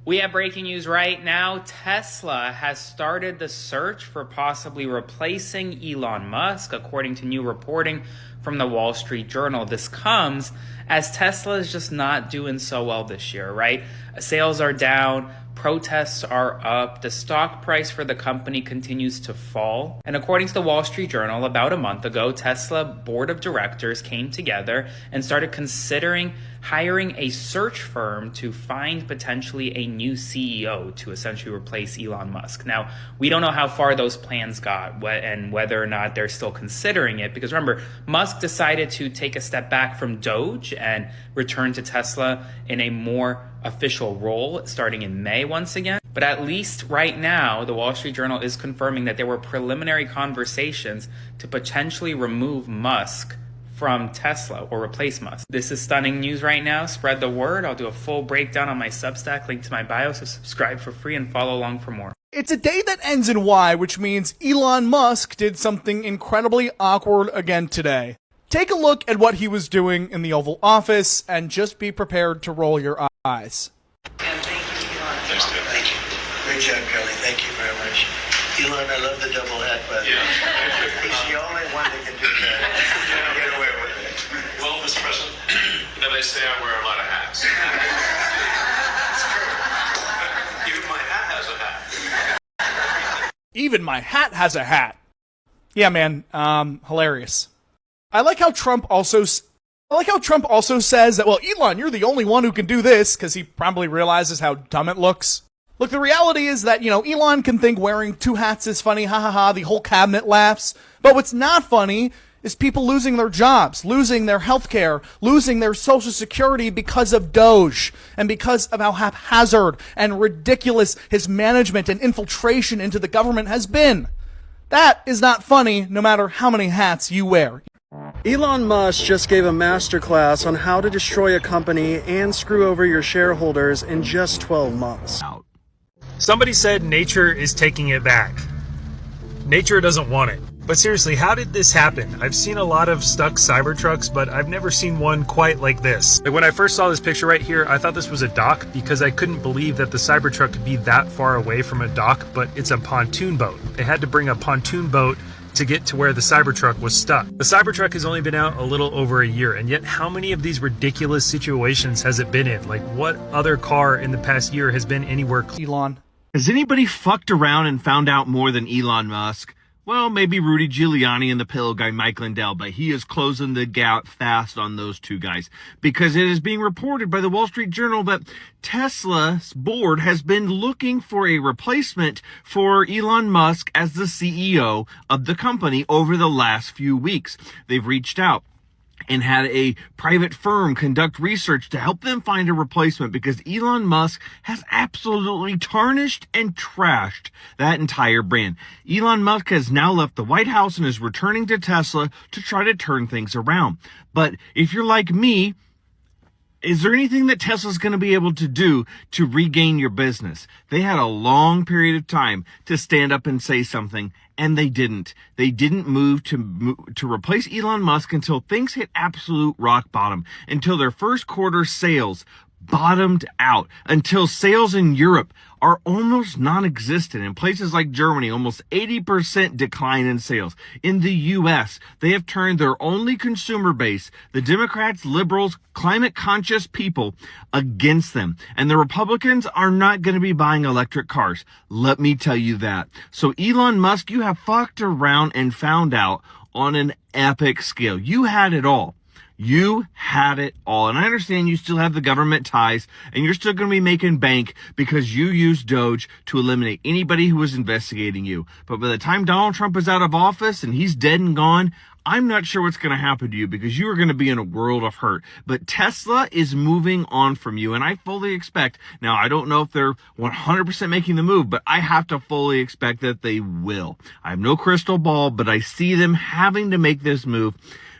We have breaking news right now. Tesla has started the search for possibly replacing Elon Musk, according to new reporting from the Wall Street Journal. This comes as Tesla is just not doing so well this year, right? Sales are down, protests are up, the stock price for the company continues to fall. And according to the Wall Street Journal, about a month ago, Tesla board of directors came together and started considering hiring a search firm to find potentially a new CEO to essentially replace Elon Musk. Now, we don't know how far those plans got and whether or not they're still considering it, because remember, Musk decided to take a step back from Doge and return to Tesla in a more official role starting in May once again. But at least right now, the Wall Street Journal is confirming that there were preliminary conversations to potentially remove Musk from Tesla or replace Musk. This is stunning news right now. Spread the word. I'll do a full breakdown on my Substack, link to my bio, so subscribe for free and follow along for more. It's a day that ends in Y, which means Elon Musk did something incredibly awkward again today. Take a look at what he was doing in the Oval Office and just be prepared to roll your eyes. And thank you, Elon. Thank you. Great job, Carly. Thank you very much. Elon, I love the double hat, by the way. He's the only one that can do that. Get away with it. Well, Mr. President, they say I wear a lot of hats. Even my hat has a hat. Even my hat has a hat. Yeah, man. Hilarious. I like how Trump also says that, well, Elon, you're the only one who can do this, because he probably realizes how dumb it looks. Look, the reality is that, Elon can think wearing two hats is funny, ha ha ha, the whole cabinet laughs. But what's not funny is people losing their jobs, losing their healthcare, losing their social security because of Doge, and because of how haphazard and ridiculous his management and infiltration into the government has been. That is not funny, no matter how many hats you wear. Elon Musk just gave a masterclass on how to destroy a company and screw over your shareholders in just 12 months. Somebody said nature is taking it back. Nature doesn't want it. But seriously, how did this happen? I've seen a lot of stuck Cybertrucks, but I've never seen one quite like this. Like when I first saw this picture right here, I thought this was a dock because I couldn't believe that the Cybertruck could be that far away from a dock, but it's a pontoon boat. They had to bring a pontoon boat to get to where the Cybertruck was stuck. The Cybertruck has only been out a little over a year, and yet how many of these ridiculous situations has it been in? Like, what other car in the past year has been anywhere close? Elon. Has anybody fucked around and found out more than Elon Musk? Well, maybe Rudy Giuliani and the pillow guy Mike Lindell, but he is closing the gap fast on those two guys, because it is being reported by the Wall Street Journal that Tesla's board has been looking for a replacement for Elon Musk as the CEO of the company over the last few weeks. They've reached out and had a private firm conduct research to help them find a replacement, because Elon Musk has absolutely tarnished and trashed that entire brand. Elon Musk has now left the White House and is returning to Tesla to try to turn things around. But if you're like me, is there anything that Tesla's going to be able to do to regain your business? They had a long period of time to stand up and say something, and they didn't. They didn't move to replace Elon Musk until things hit absolute rock bottom, until their first quarter sales bottomed out, until sales in Europe are almost non-existent. In places like Germany, almost 80% decline in sales. In the US, they have turned their only consumer base, the Democrats, liberals, climate-conscious people, against them. And the Republicans are not going to be buying electric cars. Let me tell you that. So Elon Musk, you have fucked around and found out on an epic scale. You had it all. You had it all. And I understand you still have the government ties and you're still going to be making bank because you used Doge to eliminate anybody who was investigating you. But by the time Donald Trump is out of office and he's dead and gone, I'm not sure what's going to happen to you, because you are going to be in a world of hurt. But Tesla is moving on from you, and I fully expect, now I don't know if they're 100% making the move, but I have to fully expect that they will. I have no crystal ball, but I see them having to make this move,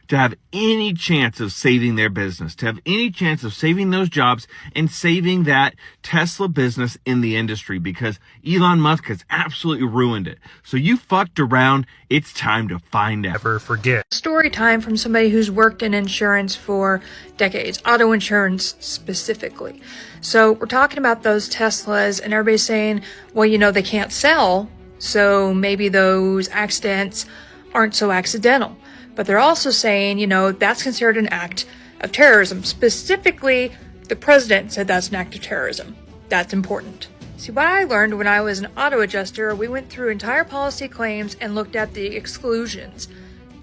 to have any chance of saving their business, to have any chance of saving those jobs and saving that Tesla business in the industry, because Elon Musk has absolutely ruined it. So you fucked around. It's time to find out. Never forget. Story time from somebody who's worked in insurance for decades, auto insurance specifically. So we're talking about those Teslas, and everybody's saying, well, you know, they can't sell, so maybe those accidents aren't so accidental. But they're also saying, you know, that's considered an act of terrorism. Specifically, the president said that's an act of terrorism. That's important. See, what I learned when I was an auto adjuster, we went through entire policy claims and looked at the exclusions.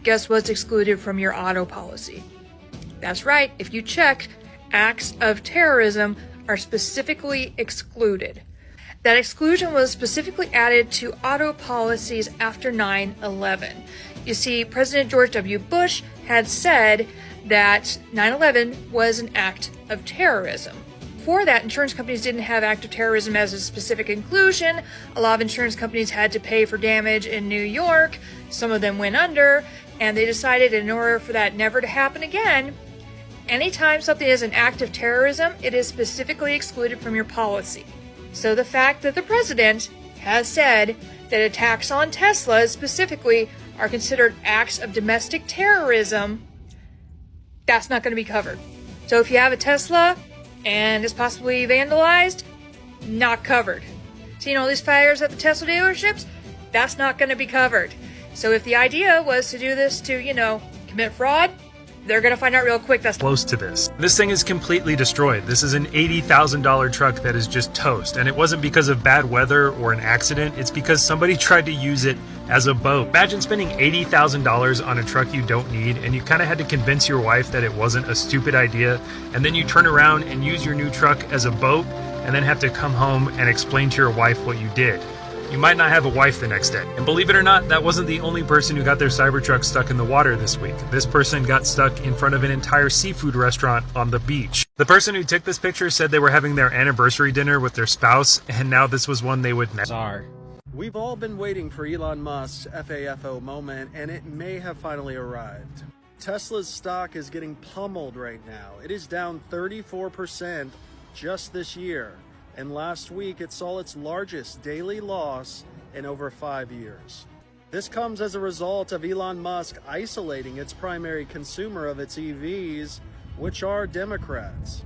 Guess what's excluded from your auto policy? That's right, if you check, acts of terrorism are specifically excluded. That exclusion was specifically added to auto policies after 9/11. You see, President George W. Bush had said that 9/11 was an act of terrorism. Before that, insurance companies didn't have act of terrorism as a specific inclusion. A lot of insurance companies had to pay for damage in New York. Some of them went under, and they decided in order for that never to happen again, anytime something is an act of terrorism, it is specifically excluded from your policy. So the fact that the president has said that attacks on Teslas specifically are considered acts of domestic terrorism, that's not going to be covered. So if you have a Tesla and it's possibly vandalized, not covered. Seeing all these fires at the Tesla dealerships, that's not going to be covered. So if the idea was to do this to, you know, commit fraud, they're going to find out real quick that's Close to this. This thing is completely destroyed. This is an $80,000 truck that is just toast. And it wasn't because of bad weather or an accident. It's because somebody tried to use it as a boat. Imagine spending $80,000 on a truck you don't need, and you kind of had to convince your wife that it wasn't a stupid idea. And then you turn around and use your new truck as a boat, and then have to come home and explain to your wife what you did. You might not have a wife the next day. And believe it or not, that wasn't the only person who got their Cybertruck stuck in the water this week. This person got stuck in front of an entire seafood restaurant on the beach. The person who took this picture said they were having their anniversary dinner with their spouse, and now this was one they would never. We've all been waiting for Elon Musk's FAFO moment, and it may have finally arrived. Tesla's stock is getting pummeled right now. It is down 34% just this year. And last week it saw its largest daily loss in over 5 years. This comes as a result of Elon Musk isolating its primary consumer of its EVs, which are Democrats.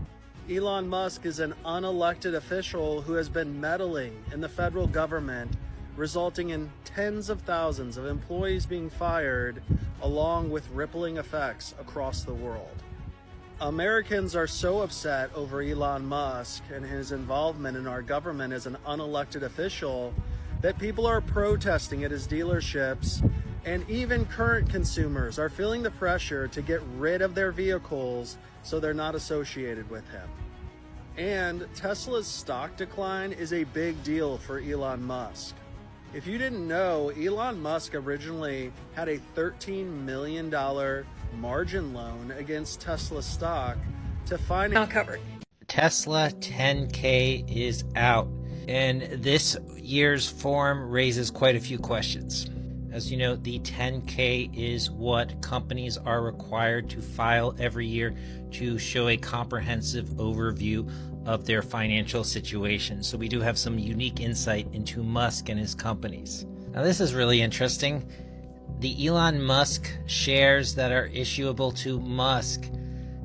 Elon Musk is an unelected official who has been meddling in the federal government, resulting in tens of thousands of employees being fired, along with rippling effects across the world. Americans are so upset over Elon Musk and his involvement in our government as an unelected official that people are protesting at his dealerships, and even current consumers are feeling the pressure to get rid of their vehicles so they're not associated with him. And Tesla's stock decline is a big deal for Elon Musk. If you didn't know, Elon Musk originally had a $13 million margin loan against Tesla stock to finance. not covered. Tesla 10K is out, and this year's form raises quite a few questions. As you know, the 10K is what companies are required to file every year to show a comprehensive overview of their financial situation. So we do have some unique insight into Musk and his companies. Now this is really interesting. The Elon Musk shares that are issuable to Musk,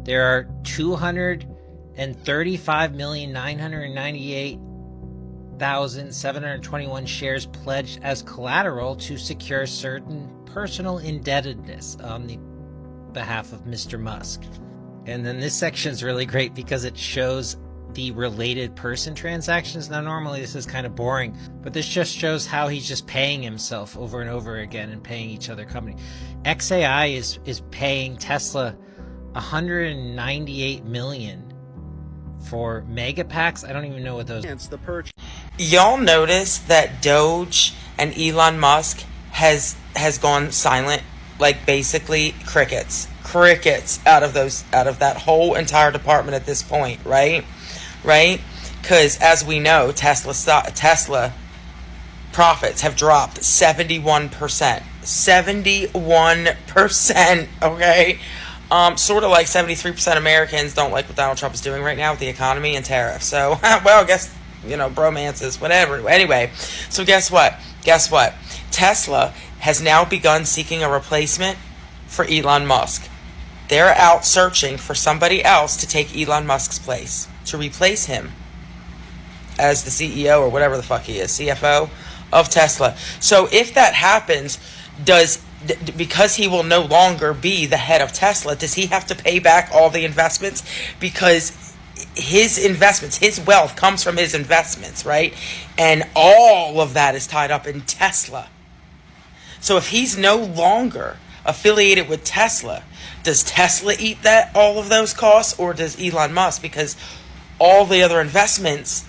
there are 235,998,721 shares pledged as collateral to secure certain personal indebtedness on the behalf of Mr. Musk. And then this section is really great because it shows the related person transactions. Now normally this is kind of boring, but this just shows how he's just paying himself over and over again and paying each other company. XAI is paying Tesla $198 million for mega packs. I don't even know what those are. the purchase. Y'all notice that Doge and Elon Musk has gone silent, like basically crickets out of that whole entire department at this point, right? Because as we know, Tesla profits have dropped 71%. 71%, okay? Sort of like 73% Americans don't like what Donald Trump is doing right now with the economy and tariffs. So, well, I guess, bromances, whatever. Anyway, so guess what? Tesla has now begun seeking a replacement for Elon Musk. They're out searching for somebody else to take Elon Musk's place, to replace him as the CEO or whatever the fuck he is, CFO of Tesla. So if that happens, because he will no longer be the head of Tesla, does he have to pay back all the investments? Because his investments, his wealth comes from his investments, right? And all of that is tied up in Tesla. So if he's no longer affiliated with Tesla, does Tesla eat all of those costs, or does Elon Musk? Because all the other investments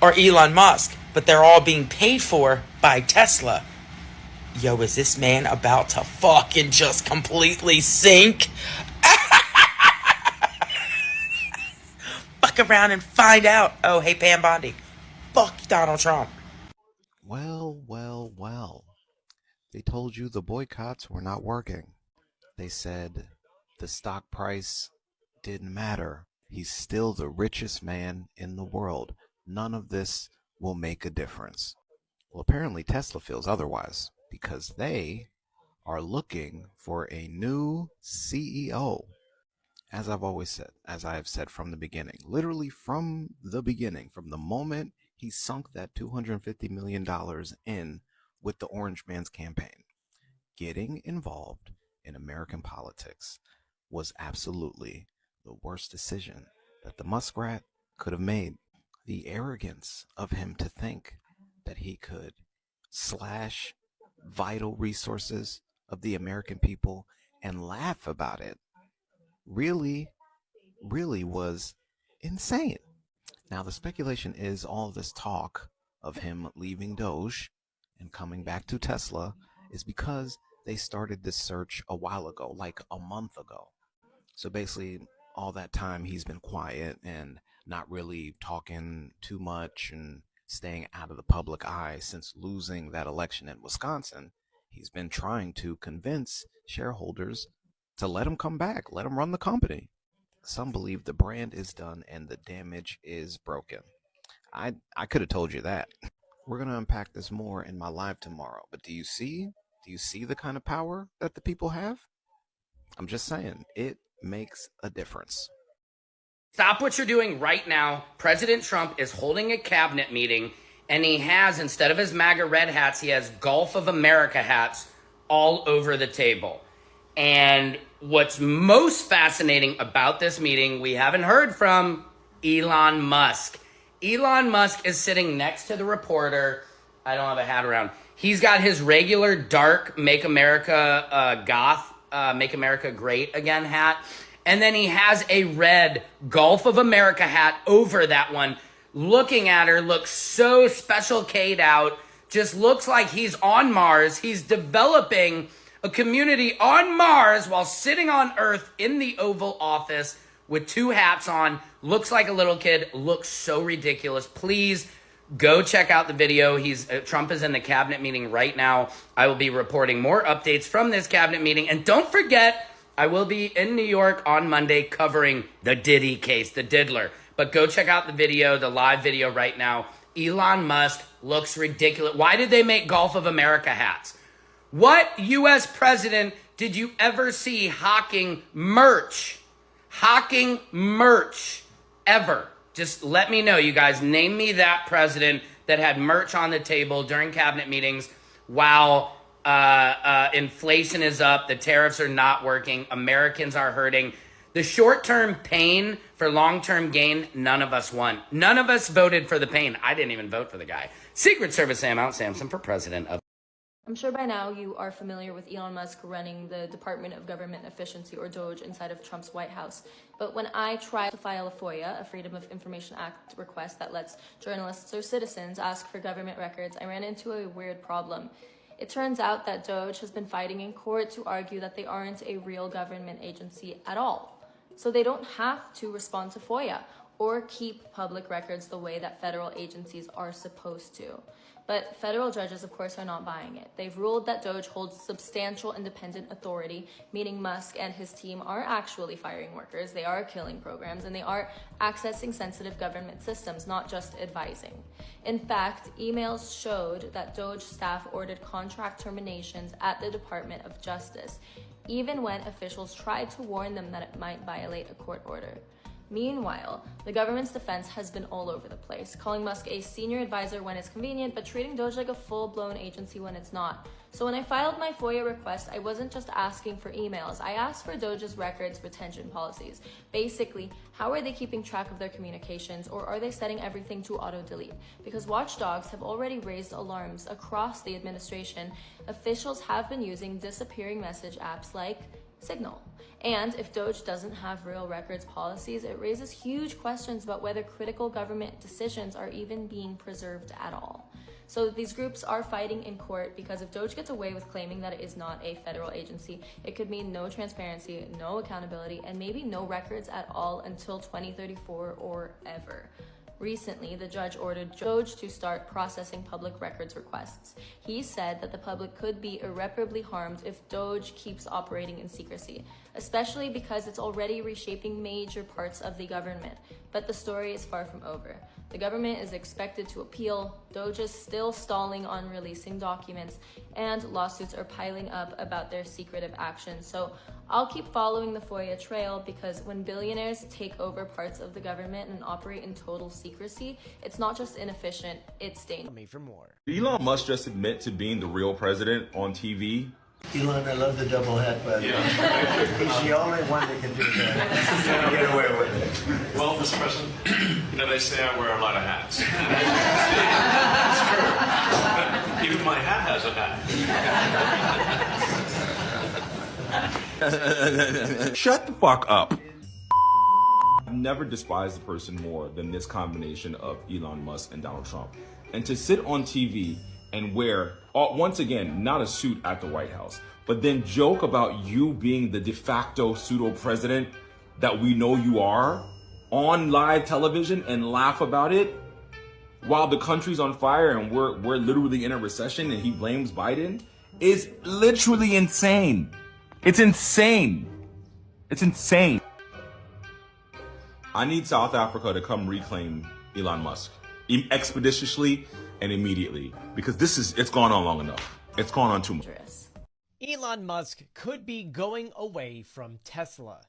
are Elon Musk, but they're all being paid for by Tesla. Yo, is this man about to fucking just completely sink? Fuck around and find out. Oh, hey, Pam Bondi. Fuck Donald Trump. Well. They told you the boycotts were not working. They said the stock price didn't matter. He's still the richest man in the world. None of this will make a difference. Well, apparently Tesla feels otherwise, because they are looking for a new CEO. As I've always said, as I have said from the beginning, literally from the beginning, from the moment he sunk that $250 million in with the Orange Man's campaign, getting involved in American politics was absolutely the worst decision that the muskrat could have made. The arrogance of him to think that he could slash vital resources of the American people and laugh about it really was insane. Now, the speculation is all this talk of him leaving Doge and coming back to Tesla is because they started this search a while ago, like a month ago. So basically, all that time he's been quiet and not really talking too much and staying out of the public eye since losing that election in Wisconsin. He's been trying to convince shareholders to let him come back, let him run the company. Some believe the brand is done and the damage is broken. I could have told you that. We're going to unpack this more in my live tomorrow. But do you see the kind of power that the people have? I'm just saying, it makes a difference. Stop what you're doing right now. President Trump is holding a cabinet meeting, and he has, instead of his MAGA red hats, he has Gulf of America hats all over the table. And what's most fascinating about this meeting, we haven't heard from Elon Musk. Elon Musk is sitting next to the reporter. I don't have a hat around. He's got his regular dark Make America goth, Make America Great Again hat. And then he has a red Gulf of America hat over that one. Looking at her, looks so Special K'd out. Just looks like he's on Mars. He's developing a community on Mars while sitting on Earth in the Oval Office with two hats on. Looks like a little kid. Looks so ridiculous. Please go check out the video. Trump is in the cabinet meeting right now. I will be reporting more updates from this cabinet meeting. And don't forget, I will be in New York on Monday covering the Diddy case, the diddler. But go check out the video, the live video right now. Elon Musk looks ridiculous. Why did they make Gulf of America hats? What U.S. president did you ever see hawking merch? Hawking merch ever? Just let me know, you guys. Name me that president that had merch on the table during cabinet meetings while inflation is up, the tariffs are not working, Americans are hurting. The short-term pain for long-term gain, none of us won. None of us voted for the pain. I didn't even vote for the guy. Secret Service Sam Out Samson for president of... I'm sure by now you are familiar with Elon Musk running the Department of Government Efficiency, or DOGE, inside of Trump's White House. But when I tried to file a FOIA, a Freedom of Information Act request that lets journalists or citizens ask for government records, I ran into a weird problem. It turns out that DOGE has been fighting in court to argue that they aren't a real government agency at all. So they don't have to respond to FOIA. or keep public records the way that federal agencies are supposed to. But federal judges, of course, are not buying it. They've ruled that Doge holds substantial independent authority, meaning Musk and his team are actually firing workers, they are killing programs, and they are accessing sensitive government systems, not just advising. In fact, emails showed that Doge staff ordered contract terminations at the Department of Justice, even when officials tried to warn them that it might violate a court order. Meanwhile, the government's defense has been all over the place, calling Musk a senior advisor when it's convenient, but treating Doge like a full-blown agency when it's not. So when I filed my FOIA request, I wasn't just asking for emails. I asked for Doge's records retention policies. Basically, how are they keeping track of their communications, or are they setting everything to auto-delete? Because watchdogs have already raised alarms across the administration. Officials have been using disappearing message apps like Signal. And if Doge doesn't have real records policies, it raises huge questions about whether critical government decisions are even being preserved at all. So these groups are fighting in court because if Doge gets away with claiming that it is not a federal agency, it could mean no transparency, no accountability, and maybe no records at all until 2034 or ever. Recently, the judge ordered Doge to start processing public records requests. He said that the public could be irreparably harmed if Doge keeps operating in secrecy, especially because it's already reshaping major parts of the government. But the story is far from over. The government is expected to appeal, Doge is still stalling on releasing documents, and lawsuits are piling up about their secretive actions. So I'll keep following the FOIA trail, because when billionaires take over parts of the government and operate in total secrecy, it's not just inefficient, it's dangerous. For more. Did Elon Musk just admit to being the real president on TV? Elon, I love the double hat, by the way. He's the only one that can do that. Get away with it. Well, Mr. President, they say I wear a lot of hats. It's true. Even my hat has a hat. Shut the fuck up. I've never despised a person more than this combination of Elon Musk and Donald Trump. And to sit on TV and wear, once again, not a suit at the White House, but then joke about you being the de facto pseudo-president that we know you are on live television and laugh about it while the country's on fire and we're literally in a recession and he blames Biden is literally insane. It's insane. It's insane. I need South Africa to come reclaim Elon Musk expeditiously and immediately, because it's gone on long enough. It's gone on too much. Elon Musk could be going away from Tesla.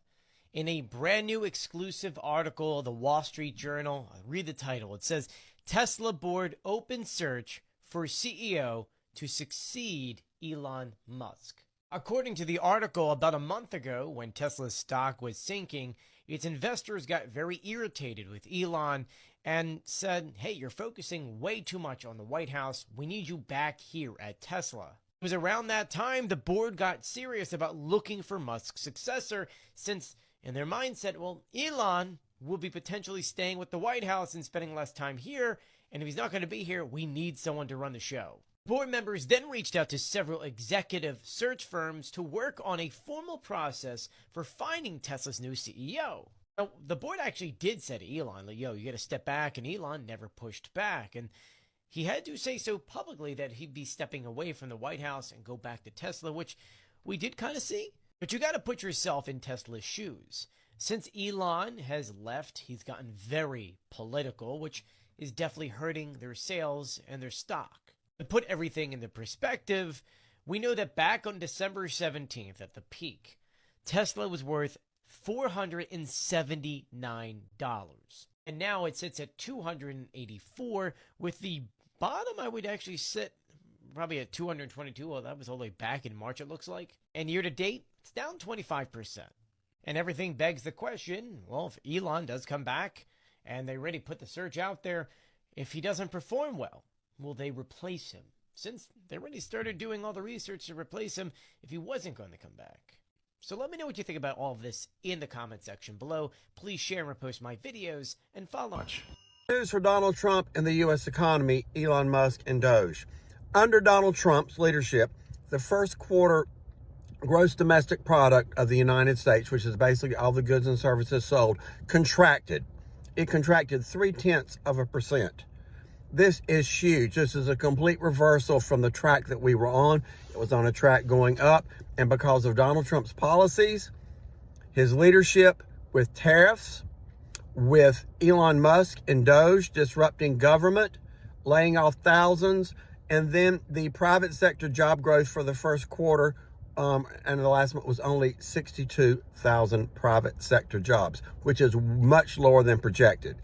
In a brand new exclusive article of the Wall Street Journal, read the title. It says, Tesla board open search for CEO to succeed Elon Musk. According to the article, about a month ago, when Tesla's stock was sinking, its investors got very irritated with Elon and said, hey, you're focusing way too much on the White House. We need you back here at Tesla. It was around that time the board got serious about looking for Musk's successor, since in their mindset, well, Elon will be potentially staying with the White House and spending less time here, and if he's not going to be here, we need someone to run the show. Board members then reached out to several executive search firms to work on a formal process for finding Tesla's new CEO. Now, the board actually did say to Elon, like, yo, you got to step back, and Elon never pushed back. And he had to say so publicly that he'd be stepping away from the White House and go back to Tesla, which we did kind of see. But you got to put yourself in Tesla's shoes. Since Elon has left, he's gotten very political, which is definitely hurting their sales and their stock. To put everything into perspective, we know that back on December 17th at the peak, Tesla was worth $479. And now it sits at $284, with the bottom I would actually sit probably at $222. Well, that was all the way back in March, it looks like. And year to date, it's down 25%. And everything begs the question, well, if Elon does come back and they already put the search out there, if he doesn't perform well, will they replace him? Since they already started doing all the research to replace him if he wasn't going to come back. So let me know what you think about all of this in the comment section below. Please share and repost my videos and follow. News for Donald Trump and the U.S. economy, Elon Musk and Doge. Under Donald Trump's leadership, the first quarter gross domestic product of the United States, which is basically all the goods and services sold, contracted. it contracted 0.3%. This is huge. This is a complete reversal from the track that we were on. It was on a track going up, and because of Donald Trump's policies, his leadership with tariffs, with Elon Musk and Doge disrupting government, laying off thousands, and then the private sector job growth for the first quarter and the last month was only 62,000 private sector jobs, which is much lower than projected.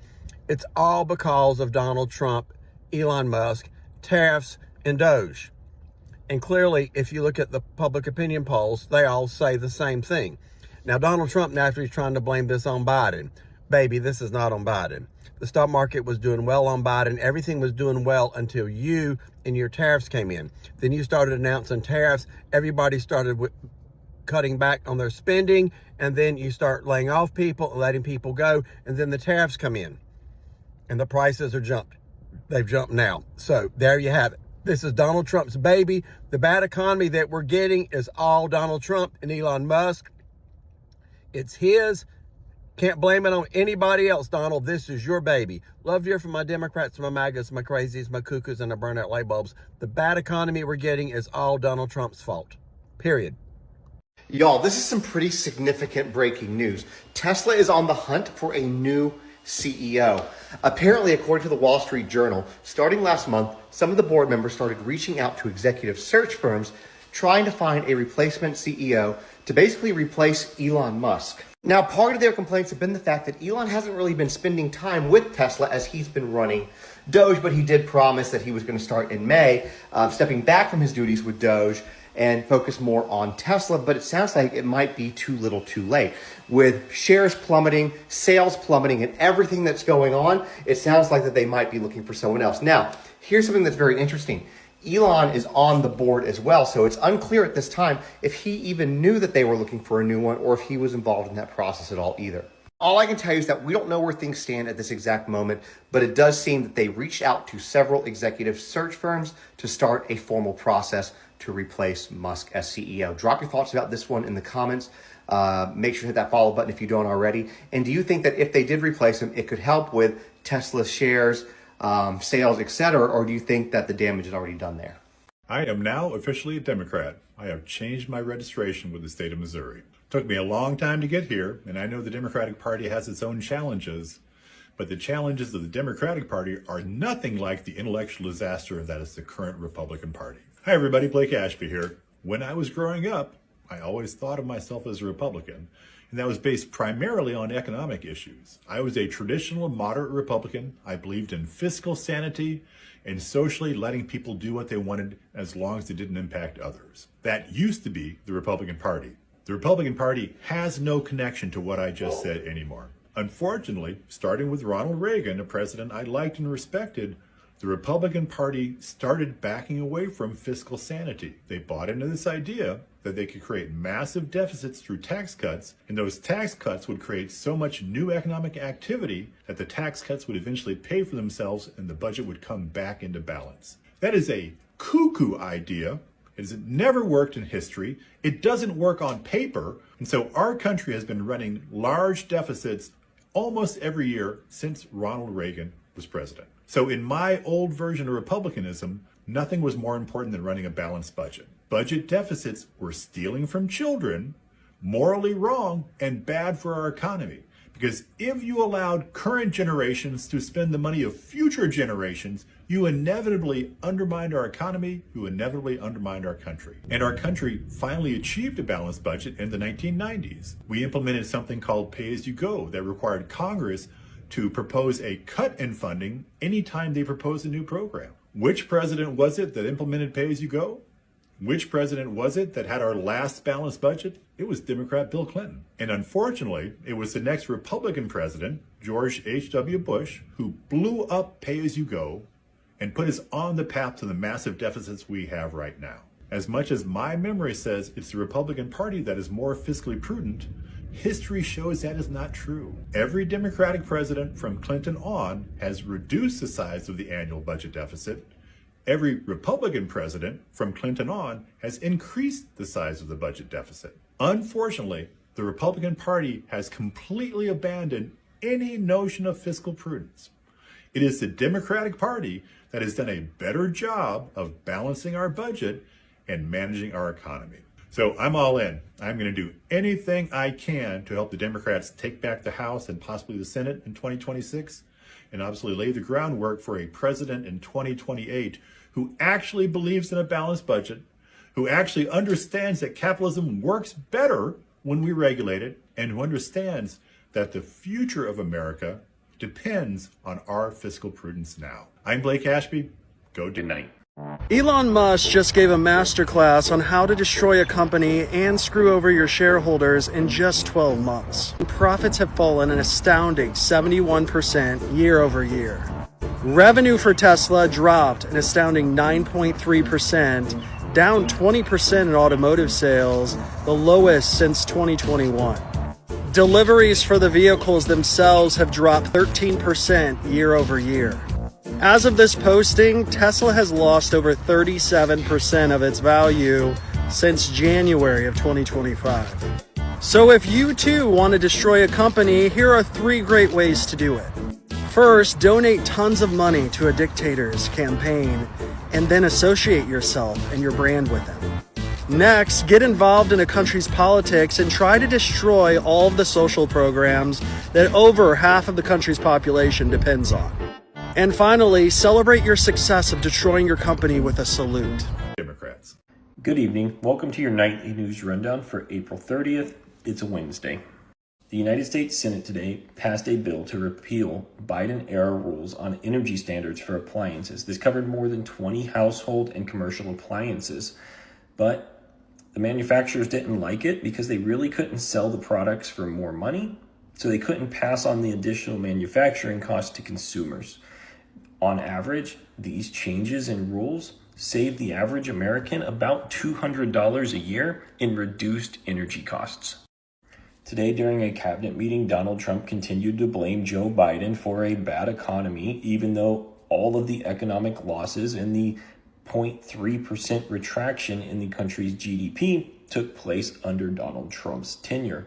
It's all because of Donald Trump, Elon Musk, tariffs, and Doge. And clearly, if you look at the public opinion polls, they all say the same thing. Now, Donald Trump naturally is trying to blame this on Biden. Baby, this is not on Biden. The stock market was doing well on Biden. Everything was doing well until you and your tariffs came in. Then you started announcing tariffs. Everybody started cutting back on their spending. And then you start laying off people and letting people go. And then the tariffs come in. And the prices are jumped. They've jumped now. So there you have it. This is Donald Trump's baby. The bad economy that we're getting is all Donald Trump and Elon Musk. It's his. Can't blame it on anybody else, Donald. This is your baby. Love to hear from my Democrats, my Magas, my crazies, my cuckoos, and the burnout light bulbs. The bad economy we're getting is all Donald Trump's fault. Period. Y'all, this is some pretty significant breaking news. Tesla is on the hunt for a new CEO. Apparently, according to the Wall Street Journal, starting last month, some of the board members started reaching out to executive search firms trying to find a replacement CEO to basically replace Elon Musk. Now, part of their complaints have been the fact that Elon hasn't really been spending time with Tesla as he's been running Doge, but he did promise that he was going to start in May, stepping back from his duties with Doge and focus more on Tesla, but it sounds like it might be too little too late. With shares plummeting, sales plummeting, and everything that's going on, it sounds like that they might be looking for someone else. Now, here's something that's very interesting. Elon is on the board as well, so it's unclear at this time if he even knew that they were looking for a new one or if he was involved in that process at all either. All I can tell you is that we don't know where things stand at this exact moment, but it does seem that they reached out to several executive search firms to start a formal process to replace Musk as CEO. Drop your thoughts about this one in the comments. Make sure to hit that follow button if you don't already. And do you think that if they did replace him, it could help with Tesla shares, sales, etc., or do you think that the damage is already done there? I am now officially a Democrat. I have changed my registration with the state of Missouri. It took me a long time to get here, and I know the Democratic Party has its own challenges, but the challenges of the Democratic Party are nothing like the intellectual disaster that is the current Republican Party. Hi everybody, Blake Ashby here. When I was growing up, I always thought of myself as a Republican, and that was based primarily on economic issues. I was a traditional moderate Republican. I believed in fiscal sanity and socially letting people do what they wanted as long as it didn't impact others. That used to be the Republican Party. The Republican Party has no connection to what I just said anymore. Unfortunately, starting with Ronald Reagan, a president I liked and respected, the Republican Party started backing away from fiscal sanity. They bought into this idea that they could create massive deficits through tax cuts, and those tax cuts would create so much new economic activity that the tax cuts would eventually pay for themselves and the budget would come back into balance. That is a cuckoo idea. It has never worked in history. It doesn't work on paper, and so our country has been running large deficits almost every year since Ronald Reagan was president. So in my old version of republicanism, nothing was more important than running a balanced budget. Budget deficits were stealing from children, morally wrong, and bad for our economy. Because if you allowed current generations to spend the money of future generations, you inevitably undermined our economy, you inevitably undermined our country. And our country finally achieved a balanced budget in the 1990s. We implemented something called pay-as-you-go that required Congress to propose a cut in funding anytime they proposed a new program. Which president was it that implemented pay-as-you-go? Which president was it that had our last balanced budget? It was Democrat Bill Clinton. And unfortunately, it was the next Republican president, George H.W. Bush, who blew up pay-as-you-go and put us on the path to the massive deficits we have right now. As much as my memory says it's the Republican Party that is more fiscally prudent, history shows that is not true. Every Democratic president from Clinton on has reduced the size of the annual budget deficit. Every Republican president from Clinton on has increased the size of the budget deficit. Unfortunately, the Republican Party has completely abandoned any notion of fiscal prudence. It is the Democratic Party that has done a better job of balancing our budget and managing our economy. So I'm all in. I'm going to do anything I can to help the Democrats take back the House and possibly the Senate in 2026, and obviously lay the groundwork for a president in 2028 who actually believes in a balanced budget, who actually understands that capitalism works better when we regulate it, and who understands that the future of America depends on our fiscal prudence now. I'm Blake Ashby. Go good night. Elon Musk just gave a masterclass on how to destroy a company and screw over your shareholders in just 12 months. Profits have fallen an astounding 71% year over year. Revenue for Tesla dropped an astounding 9.3%, down 20% in automotive sales, the lowest since 2021. Deliveries for the vehicles themselves have dropped 13% year over year. As of this posting, Tesla has lost over 37% of its value since January of 2025. So if you too want to destroy a company, here are 3 great ways to do it. First, donate tons of money to a dictator's campaign, and then associate yourself and your brand with them. Next, get involved in a country's politics and try to destroy all of the social programs that over half of the country's population depends on. And finally, celebrate your success of destroying your company with a salute. Democrats. Good evening. Welcome to your nightly news rundown for April 30th. It's a Wednesday. The United States Senate today passed a bill to repeal Biden-era rules on energy standards for appliances. This covered more than 20 household and commercial appliances, but the manufacturers didn't like it because they really couldn't sell the products for more money, so they couldn't pass on the additional manufacturing costs to consumers. On average, these changes in rules save the average American about $200 a year in reduced energy costs. Today, during a cabinet meeting, Donald Trump continued to blame Joe Biden for a bad economy, even though all of the economic losses and the 0.3% retraction in the country's GDP took place under Donald Trump's tenure.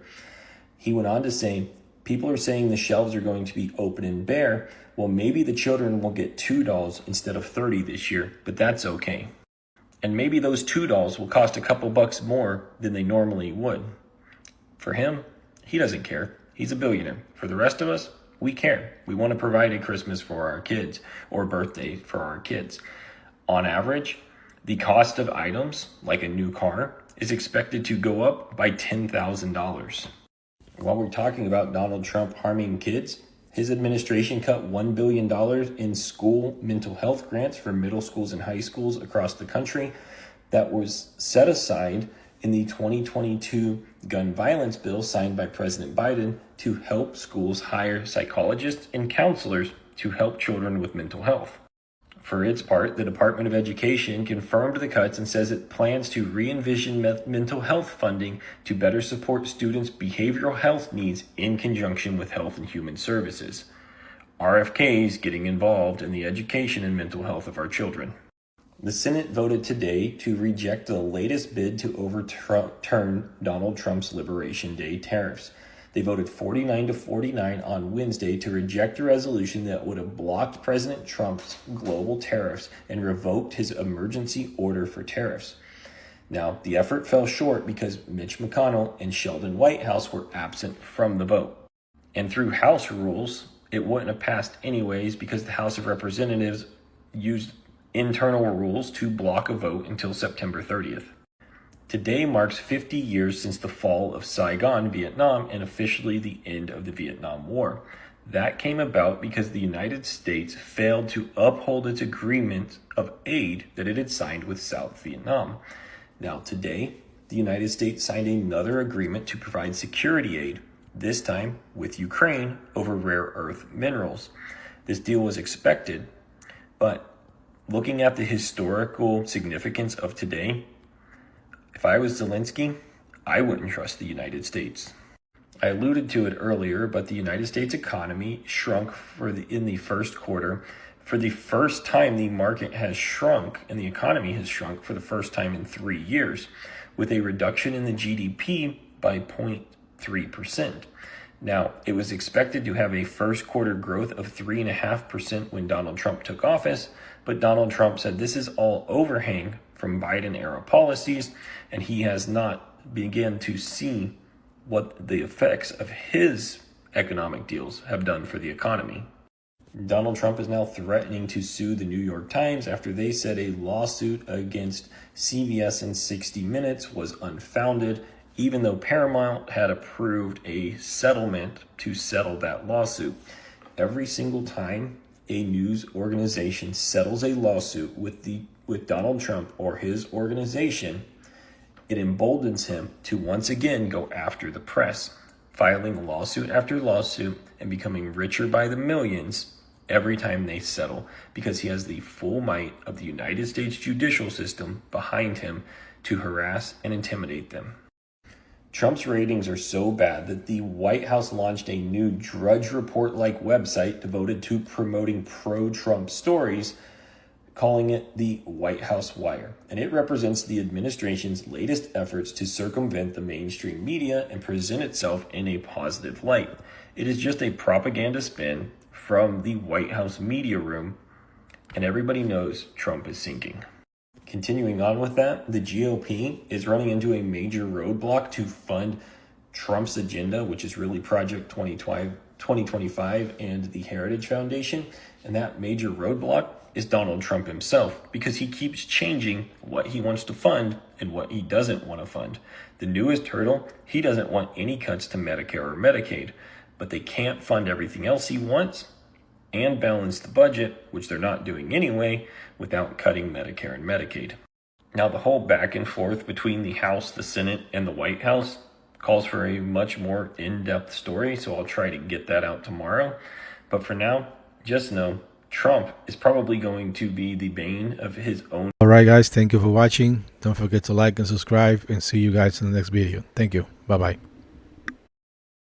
He went on to say, people are saying the shelves are going to be open and bare. Well, maybe the children will get $2 instead of $30 this year, but that's okay. And maybe those $2 will cost a couple bucks more than they normally would. For him, he doesn't care. He's a billionaire. For the rest of us, we care. We want to provide a Christmas for our kids or birthday for our kids. On average, the cost of items, like a new car, is expected to go up by $10,000. While we're talking about Donald Trump harming kids, his administration cut $1 billion in school mental health grants for middle schools and high schools across the country that was set aside in the 2022 gun violence bill signed by President Biden to help schools hire psychologists and counselors to help children with mental health. For its part, the Department of Education confirmed the cuts and says it plans to re-envision mental health funding to better support students' behavioral health needs in conjunction with Health and Human Services. RFK is getting involved in the education and mental health of our children. The Senate voted today to reject the latest bid to overturn Donald Trump's Liberation Day tariffs. They voted 49-49 on Wednesday to reject a resolution that would have blocked President Trump's global tariffs and revoked his emergency order for tariffs. Now, the effort fell short because Mitch McConnell and Sheldon Whitehouse were absent from the vote. And through House rules, it wouldn't have passed anyways because the House of Representatives used internal rules to block a vote until September 30th. Today marks 50 years since the fall of Saigon, Vietnam, and officially the end of the Vietnam War. That came about because the United States failed to uphold its agreement of aid that it had signed with South Vietnam. Now today, the United States signed another agreement to provide security aid, this time with Ukraine over rare earth minerals. This deal was expected, but looking at the historical significance of today, if I was Zelensky, I wouldn't trust the United States. I alluded to it earlier, but the United States economy shrunk in the first quarter. For the first time, the market has shrunk and the economy has shrunk for the first time in 3 years, with a reduction in the GDP by 0.3%. Now, it was expected to have a first quarter growth of 3.5% when Donald Trump took office, but Donald Trump said this is all overhang from Biden-era policies, and he has not begun to see what the effects of his economic deals have done for the economy. Donald Trump is now threatening to sue the New York Times after they said a lawsuit against CBS and 60 Minutes was unfounded, even though Paramount had approved a settlement to settle that lawsuit. Every single time a news organization settles a lawsuit with Donald Trump or his organization, it emboldens him to once again go after the press, filing lawsuit after lawsuit and becoming richer by the millions every time they settle, because he has the full might of the United States judicial system behind him to harass and intimidate them. Trump's ratings are so bad that the White House launched a new Drudge Report-like website devoted to promoting pro-Trump stories, calling it the White House Wire, and it represents the administration's latest efforts to circumvent the mainstream media and present itself in a positive light. It is just a propaganda spin from the White House media room, and everybody knows Trump is sinking. Continuing on with that, the GOP is running into a major roadblock to fund Trump's agenda, which is really Project 2025 and the Heritage Foundation, and that major roadblock is Donald Trump himself, because he keeps changing what he wants to fund and what he doesn't want to fund. The newest hurdle, he doesn't want any cuts to Medicare or Medicaid, but they can't fund everything else he wants and balance the budget, which they're not doing anyway, without cutting Medicare and Medicaid. Now, the whole back and forth between the House, the Senate, and the White House calls for a much more in-depth story, so I'll try to get that out tomorrow. But for now, just know Trump is probably going to be the bane of his own. Alright guys, thank you for watching. Don't forget to like and subscribe, and see you guys in the next video. Thank you. Bye bye.